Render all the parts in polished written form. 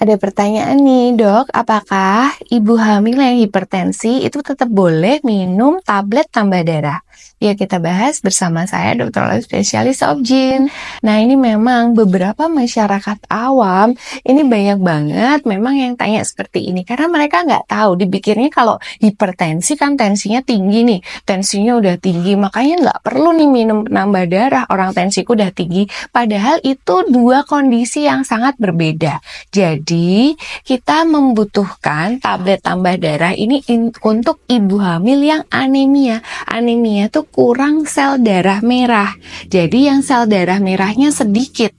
Ada pertanyaan nih, Dok. Apakah ibu hamil yang hipertensi itu tetap boleh minum tablet tambah darah? Yuk kita bahas bersama saya, Dr. Lalu Spesialis Obgyn. Nah, ini memang beberapa masyarakat awam, ini banyak banget memang yang tanya seperti ini. Karena mereka nggak tahu, dipikirnya kalau hipertensi kan tensinya tinggi nih. Tensinya udah tinggi, makanya nggak perlu nih minum penambah darah. Orang tensiku udah tinggi. Padahal itu dua kondisi yang sangat berbeda. Jadi, kita membutuhkan tablet tambah darah ini untuk ibu hamil yang anemia. Anemia tuh kurang sel darah merah. Jadi, yang sel darah merahnya sedikit.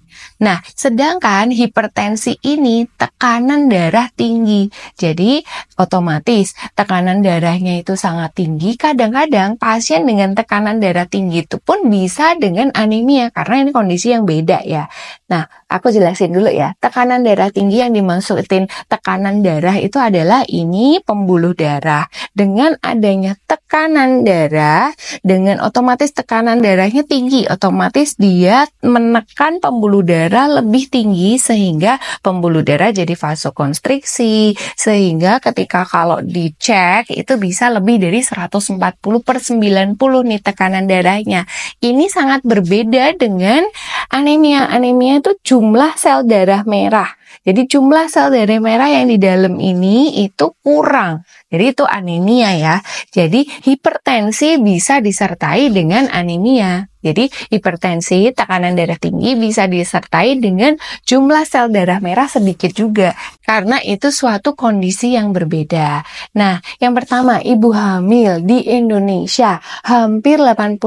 Nah, sedangkan hipertensi ini tekanan darah tinggi. Jadi, otomatis tekanan darahnya itu sangat tinggi. Kadang-kadang pasien dengan tekanan darah tinggi itu pun bisa dengan anemia karena ini kondisi yang beda ya. Nah, aku jelasin dulu ya. Tekanan darah tinggi yang dimaksudin tekanan darah itu adalah ini pembuluh darah. Dengan adanya tekanan darah, dengan otomatis tekanan darahnya tinggi, otomatis dia menekan pembuluh darah lebih tinggi sehingga pembuluh darah jadi vasokonstriksi, sehingga ketika kalau dicek itu bisa lebih dari 140/90 nih tekanan darahnya. Ini sangat berbeda dengan anemia. Anemia itu jumlah sel darah merah. Jadi jumlah sel darah merah yang di dalam ini itu kurang. Jadi itu anemia ya. Jadi hipertensi bisa disertai dengan anemia. Jadi hipertensi, tekanan darah tinggi bisa disertai dengan jumlah sel darah merah sedikit juga. Karena itu suatu kondisi yang berbeda. Nah, yang pertama, ibu hamil di Indonesia hampir 80%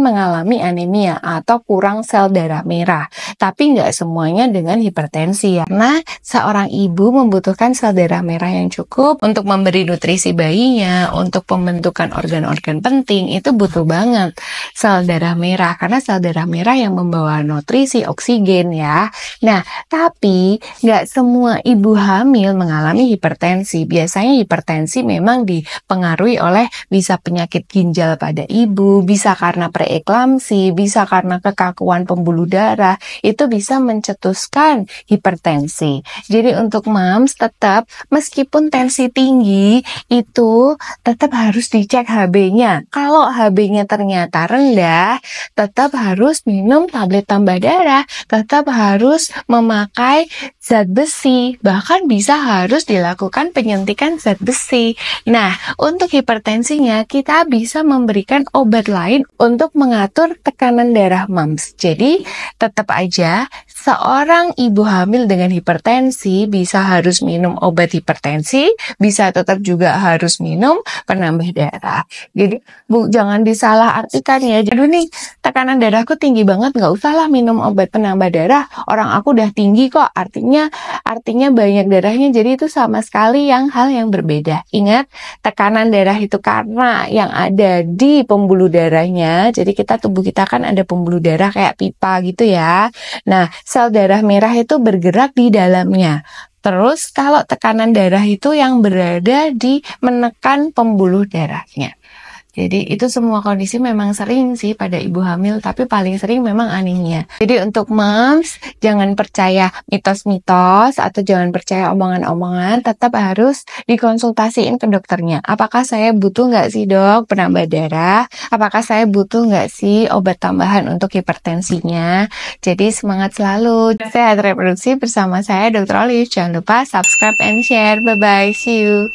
mengalami anemia atau kurang sel darah merah. Tapi nggak semuanya dengan hipertensi ya. Karena seorang ibu membutuhkan sel darah merah yang cukup untuk memberi nutrisi bayinya, untuk pembentukan organ-organ penting, itu butuh banget sel darah merah. Karena sel darah merah yang membawa nutrisi, oksigen ya. Nah, tapi nggak semua ibu hamil mengalami hipertensi. Biasanya hipertensi memang dipengaruhi oleh bisa penyakit ginjal pada ibu, bisa karena preeklamsi, bisa karena kekakuan pembuluh darah. Itu bisa mencetuskan hipertensi. Jadi untuk moms tetap meskipun tensi tinggi itu tetap harus dicek HB-nya. Kalau HB-nya ternyata rendah, tetap harus minum tablet tambah darah, tetap harus memakai zat besi, bahkan bisa harus dilakukan penyuntikan zat besi. Nah, untuk hipertensinya kita bisa memberikan obat lain untuk mengatur tekanan darah moms. Jadi, tetap aja seorang ibu hamil dengan hipertensi bisa harus minum obat hipertensi, bisa tetap juga harus minum penambah darah. Jadi, jangan disalahartikan ya. Aduh nih, tekanan darahku tinggi banget, nggak usahlah minum obat penambah darah. Orang aku udah tinggi kok, artinya banyak darahnya. Jadi itu sama sekali hal yang berbeda. Ingat, tekanan darah itu karena yang ada di pembuluh darahnya. Jadi tubuh kita kan ada pembuluh darah kayak pipa gitu ya. Nah, sel darah merah itu bergerak di dalamnya. Terus kalau tekanan darah itu yang berada di menekan pembuluh darahnya. Jadi itu semua kondisi memang sering sih pada ibu hamil, tapi paling sering memang anemia. Jadi untuk moms, jangan percaya mitos-mitos atau jangan percaya omongan-omongan, tetap harus dikonsultasiin ke dokternya. Apakah saya butuh nggak sih dok penambah darah? Apakah saya butuh nggak sih obat tambahan untuk hipertensinya? Jadi semangat selalu. Sehat reproduksi bersama saya Dr. Olive. Jangan lupa subscribe and share. Bye-bye. See you.